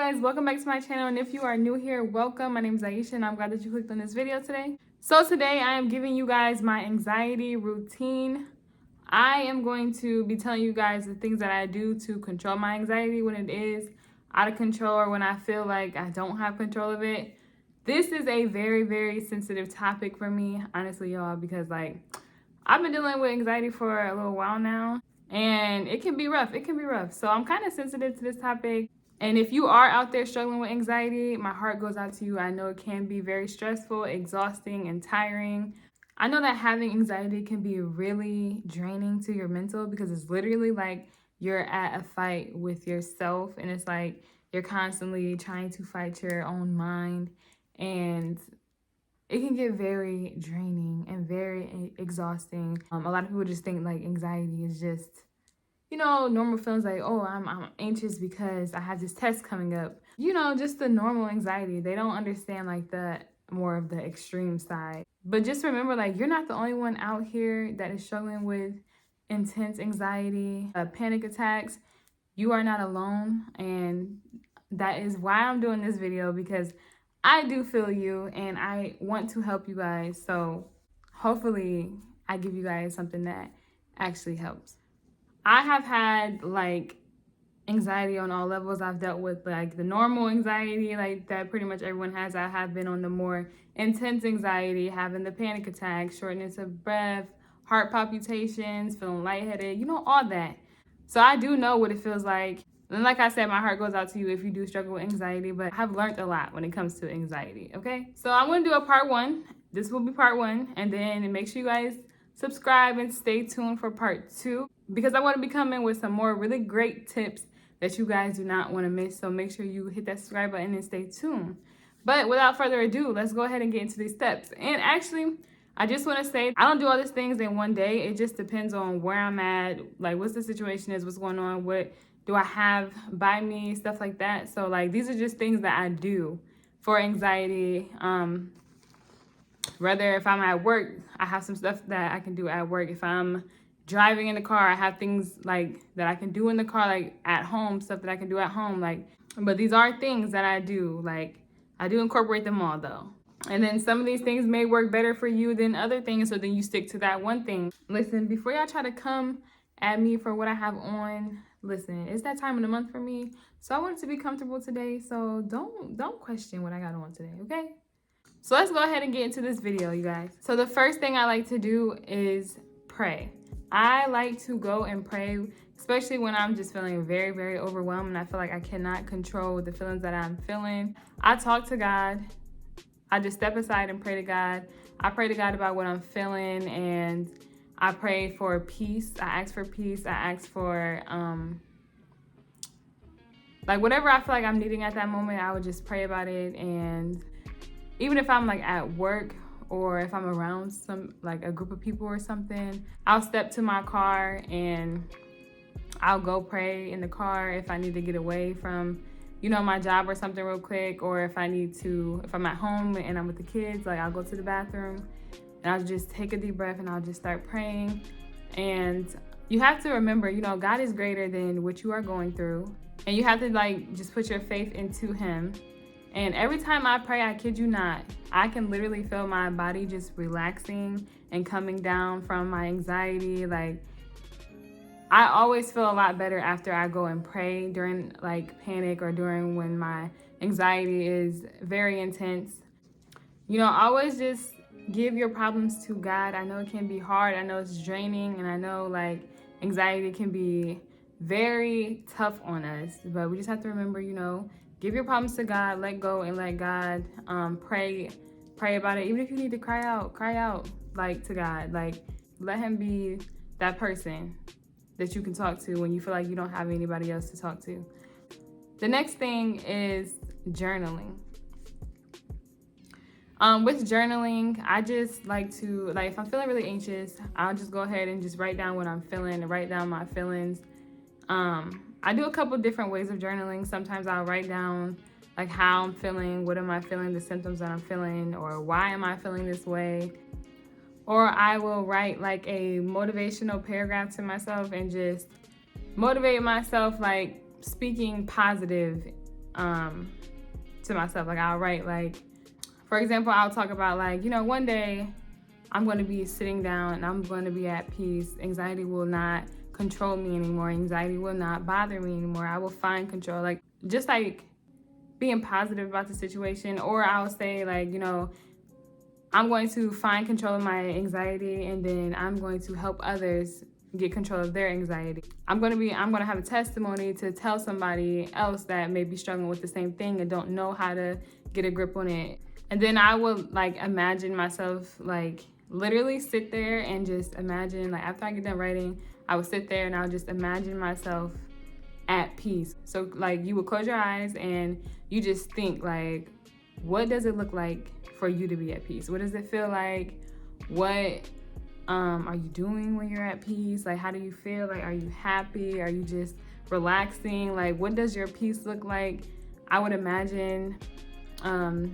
guys, welcome back to my channel, and if you are new here, welcome. My name is Aisha and I'm glad that you clicked on this video today. So today I am giving you guys my anxiety routine. I am going to be telling you guys the things that I do to control my anxiety when it is out of control or when I feel like I don't have control of it. This is a very, very sensitive topic for me, honestly, y'all, because I've been dealing with anxiety for a little while now, and it can be rough. It can be rough. So I'm kind of sensitive to this topic. And if you are out there struggling with anxiety, my heart goes out to you. I know it can be very stressful, exhausting, and tiring. I know that having anxiety can be really draining to your mental because it's literally like you're at a fight with yourself, and it's like you're constantly trying to fight your own mind, and it can get very draining and very exhausting. A lot of people just think like anxiety is just, normal feelings like, oh, I'm anxious because I have this test coming up. Just the normal anxiety. They don't understand like the more of the extreme side. But just remember, like, you're not the only one out here that is struggling with intense anxiety, panic attacks. You are not alone. And that is why I'm doing this video, because I do feel you and I want to help you guys. So hopefully I give you guys something that actually helps. I have had like anxiety on all levels. I've dealt with like the normal anxiety, like that pretty much everyone has. I have been on the more intense anxiety, having the panic attacks, shortness of breath, heart palpitations, feeling lightheaded, all that. So I do know what it feels like. And like I said, my heart goes out to you if you do struggle with anxiety, but I've learned a lot when it comes to anxiety, okay? So I'm gonna do a part 1. This will be part 1, and then make sure you guys subscribe and stay tuned for part 2, because I want to be coming with some more really great tips that you guys do not want to miss. So make sure you hit that subscribe button and stay tuned. But without further ado, let's go ahead and get into these steps. And actually, I just want to say, I don't do all these things in one day. It just depends on where I'm at, like what's the situation is, what's going on, what do I have by me, stuff like that. So like these are just things that I do for anxiety. Whether if I'm at work, I have some stuff that I can do at work. If I'm driving in the car, I have things like that I can do in the car, like at home, stuff that I can do at home. But these are things that I do. Like, I do incorporate them all though. And then some of these things may work better for you than other things, so then you stick to that one thing. Listen, before y'all try to come at me for what I have on, listen, it's that time of the month for me. So I want it to be comfortable today. So don't question what I got on today, okay? So let's go ahead and get into this video, you guys. So the first thing I like to do is pray. I like to go and pray, especially when I'm just feeling very, very overwhelmed and I feel like I cannot control the feelings that I'm feeling. I talk to God. I just step aside and pray to God. I pray to God about what I'm feeling, and I pray for peace. I ask for peace. I ask for like whatever I feel like I'm needing at that moment, I would just pray about it. And even if I'm like at work or if I'm around some like a group of people or something, I'll step to my car and I'll go pray in the car if I need to get away from, my job or something real quick, or if I'm at home and I'm with the kids, like I'll go to the bathroom and I'll just take a deep breath and I'll just start praying. And you have to remember, God is greater than what you are going through, and you have to like just put your faith into Him. And every time I pray, I kid you not, I can literally feel my body just relaxing and coming down from my anxiety. Like, I always feel a lot better after I go and pray during like panic or during when my anxiety is very intense. Always just give your problems to God. I know it can be hard. I know it's draining, and I know like anxiety can be very tough on us, but we just have to remember, give your problems to God, let go and let God pray about it. Even if you need to cry out like to God. Like, let Him be that person that you can talk to when you feel like you don't have anybody else to talk to. The next thing is journaling. With journaling, I just like to, like, if I'm feeling really anxious, I'll just go ahead and just write down what I'm feeling and write down my feelings. I do a couple different ways of journaling. Sometimes I'll write down like how I'm feeling, what am I feeling, the symptoms that I'm feeling, or why am I feeling this way. Or I will write like a motivational paragraph to myself and just motivate myself, like speaking positive to myself. Like I'll write, like, for example, I'll talk about like, you know, one day I'm going to be sitting down and I'm going to be at peace. Anxiety will not control me anymore. Anxiety will not bother me anymore. I will find control. Like, just like being positive about the situation. Or I'll say like, you know, I'm going to find control of my anxiety, and then I'm going to help others get control of their anxiety. I'm going to have a testimony to tell somebody else that may be struggling with the same thing and don't know how to get a grip on it. And then I will like imagine myself, like literally sit there and just imagine, like after I get done writing, I would sit there and I would just imagine myself at peace. So like you would close your eyes and you just think like, what does it look like for you to be at peace? What does it feel like? What are you doing when you're at peace? Like, how do you feel? Like, are you happy? Are you just relaxing? Like, what does your peace look like? I would imagine that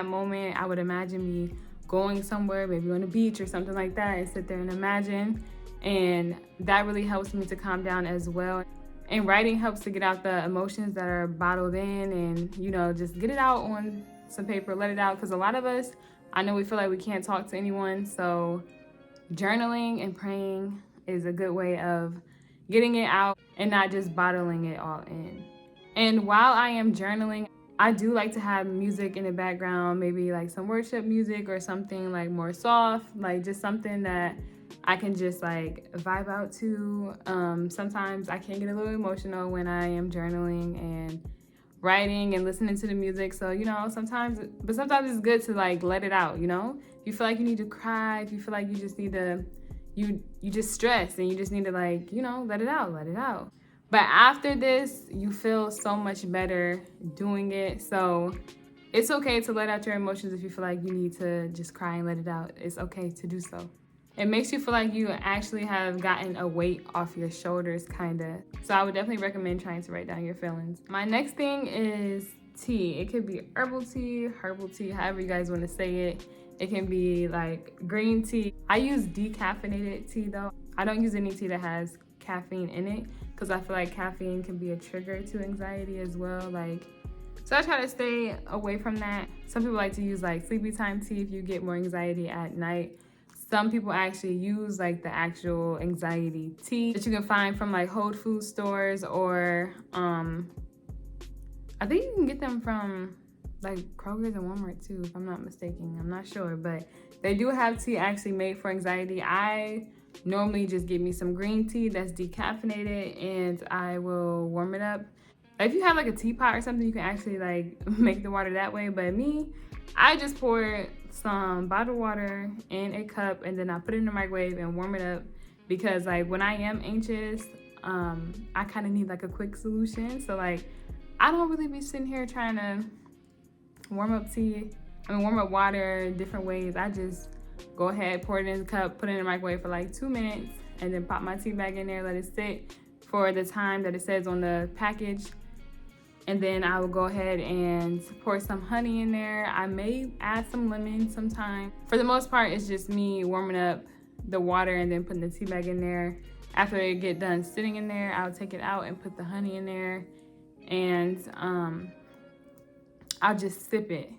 moment. I would imagine me going somewhere, maybe on a beach or something like that, and sit there and imagine. And that really helps me to calm down as well. And writing helps to get out the emotions that are bottled in, and, you know, just get it out on some paper, let it out. Because a lot of us, I know we feel like we can't talk to anyone. So journaling and praying is a good way of getting it out and not just bottling it all in. And while I am journaling, I do like to have music in the background, maybe like some worship music or something like more soft, like just something that I can just like vibe out to. Sometimes I can get a little emotional when I am journaling and writing and listening to the music. So, you know, sometimes it's good to like let it out, you know? If you feel like you need to cry, if you feel like you just need to, you just stress and you just need to like, you know, let it out. But after this, you feel so much better doing it. So it's okay to let out your emotions if you feel like you need to just cry and let it out. It's okay to do so. It makes you feel like you actually have gotten a weight off your shoulders, kind of. So I would definitely recommend trying to write down your feelings. My next thing is tea. It could be herbal tea, however you guys want to say it. It can be like green tea. I use decaffeinated tea though. I don't use any tea that has caffeine in it because I feel like caffeine can be a trigger to anxiety as well. So I try to stay away from that. Some people like to use like sleepy time tea if you get more anxiety at night. Some people actually use like the actual anxiety tea that you can find from like Whole Foods stores, or I think you can get them from like Kroger's and Walmart too, if I'm not mistaken. I'm not sure, but they do have tea actually made for anxiety. I normally just get me some green tea that's decaffeinated and I will warm it up. If you have like a teapot or something, you can actually like make the water that way. But me, I just pour some bottled water in a cup and then I put it in the microwave and warm it up, because like when I am anxious, I kind of need like a quick solution. So like I don't really be sitting here trying to warm up water different ways. I just go ahead, pour it in the cup, put it in the microwave for like 2 minutes, and then pop my tea bag in there, let it sit for the time that it says on the package. And then I will go ahead and pour some honey in there. I may add some lemon sometime. For the most part, it's just me warming up the water and then putting the tea bag in there. After it get done sitting in there, I'll take it out and put the honey in there. And I'll just sip it.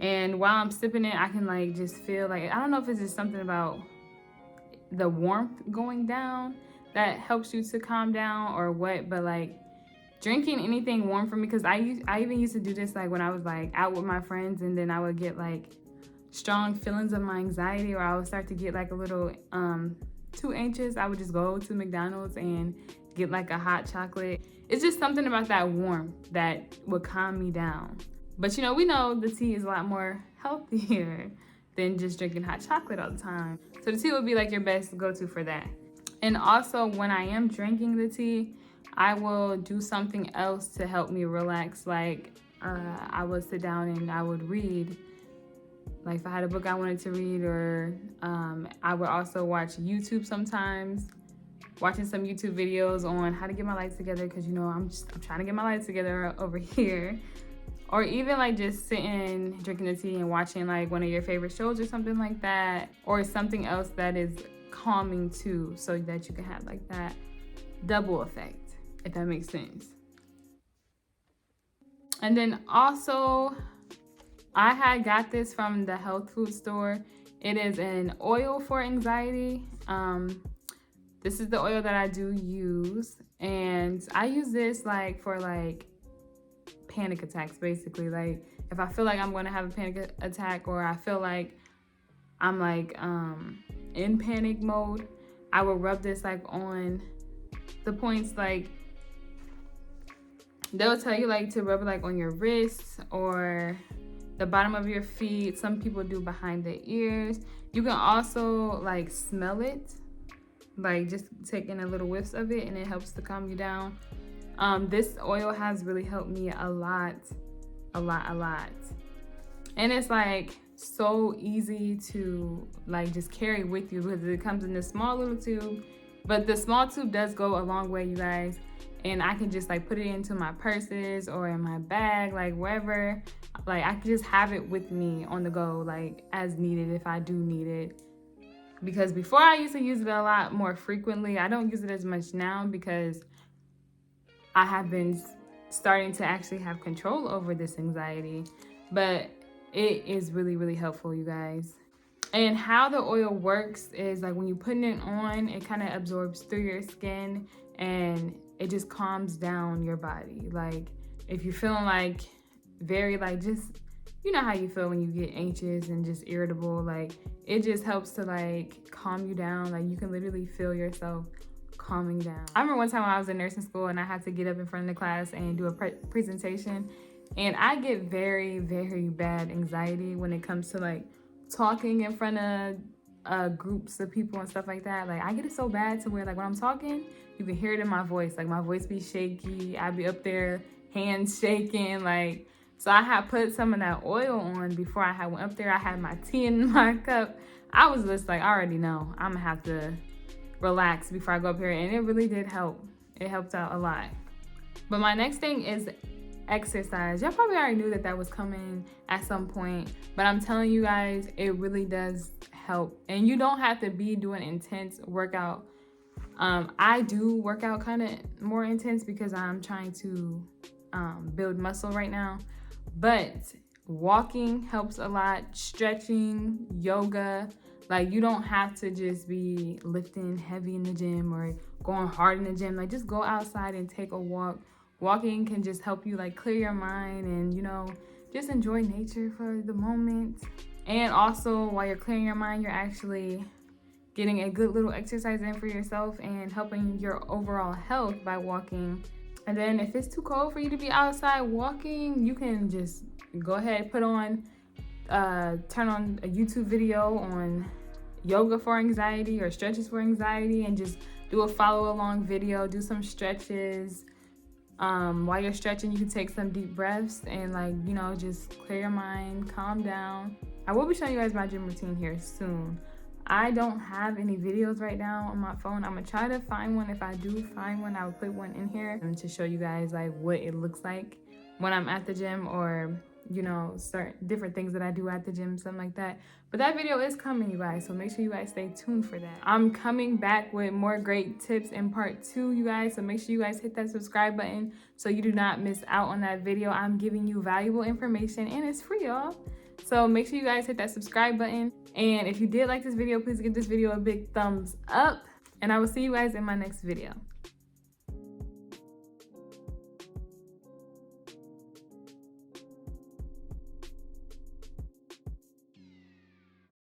And while I'm sipping it, I can like just feel like, I don't know if it's just something about the warmth going down that helps you to calm down or what, but like drinking anything warm for me, because I even used to do this like when I was like out with my friends, and then I would get like strong feelings of my anxiety, or I would start to get like a little too anxious. I would just go to McDonald's and get like a hot chocolate. It's just something about that warmth that would calm me down. But you know, we know the tea is a lot more healthier than just drinking hot chocolate all the time. So the tea would be like your best go-to for that. And also when I am drinking the tea, I will do something else to help me relax. Like I would sit down and I would read. Like if I had a book I wanted to read, or I would also watch YouTube sometimes, watching some YouTube videos on how to get my life together, because you know I'm trying to get my life together over here. Or even like just sitting, drinking the tea and watching like one of your favorite shows or something like that, or something else that is calming too, so that you can have like that double effect, if that makes sense. And then also, I had got this from the health food store. It is an oil for anxiety. This is the oil that I do use, and I use this like for like panic attacks, basically. Like if I feel like I'm going to have a panic attack, or I feel like I'm like in panic mode, I will rub this like on the points. Like they'll tell you like to rub it like on your wrists or the bottom of your feet. Some people do behind the ears. You can also like smell it, like just taking a little whiffs of it, and it helps to calm you down. This oil has really helped me a lot. And it's like so easy to like just carry with you because it comes in this small little tube. But the small tube does go a long way, you guys. And I can just like put it into my purses or in my bag, like wherever. Like I can just have it with me on the go, like as needed if I do need it. Because before I used to use it a lot more frequently. I don't use it as much now because I have been starting to actually have control over this anxiety. But it is really, really helpful, you guys. And how the oil works is like when you put it on, it kind of absorbs through your skin and it just calms down your body. Like if you're feeling like very like just, you know how you feel when you get anxious and just irritable, like it just helps to like calm you down. Like you can literally feel yourself calming down. I remember one time when I was in nursing school and I had to get up in front of the class and do a presentation, and I get very, very bad anxiety when it comes to like talking in front of groups of people and stuff like that. Like I get it so bad to where like when I'm talking, you can hear it in my voice. Like my voice be shaky. I be up there, hands shaking. Like, so I had put some of that oil on before I had went up there. I had my tea in my cup. I was just like, I already know I'm gonna have to relax before I go up here. And it really did help. It helped out a lot. But my next thing is exercise. Y'all probably already knew that that was coming at some point, but I'm telling you guys, it really does help. And you don't have to be doing intense workout. I do work out kind of more intense because I'm trying to build muscle right now, but walking helps a lot. Stretching, yoga, like you don't have to just be lifting heavy in the gym or going hard in the gym. Like just go outside and take a walk. Walking can just help you like clear your mind and, you know, just enjoy nature for the moment. And also while you're clearing your mind, you're actually getting a good little exercise in for yourself and helping your overall health by walking. And then if it's too cold for you to be outside walking, you can just go ahead, turn on a YouTube video on yoga for anxiety or stretches for anxiety and just do a follow along video, do some stretches. While you're stretching, you can take some deep breaths and like, you know, just clear your mind, calm down. I will be showing you guys my gym routine here soon. I don't have any videos right now on my phone. I'm gonna try to find one. If I do find one, I will put one in here and to show you guys like what it looks like when I'm at the gym, or, you know, certain different things that I do at the gym, something like that. But that video is coming, you guys, so make sure you guys stay tuned for that. I'm coming back with more great tips in part 2, you guys, so make sure you guys hit that subscribe button so you do not miss out on that video. I'm giving you valuable information and it's free, y'all. So make sure you guys hit that subscribe button. And if you did like this video, please give this video a big thumbs up. And I will see you guys in my next video.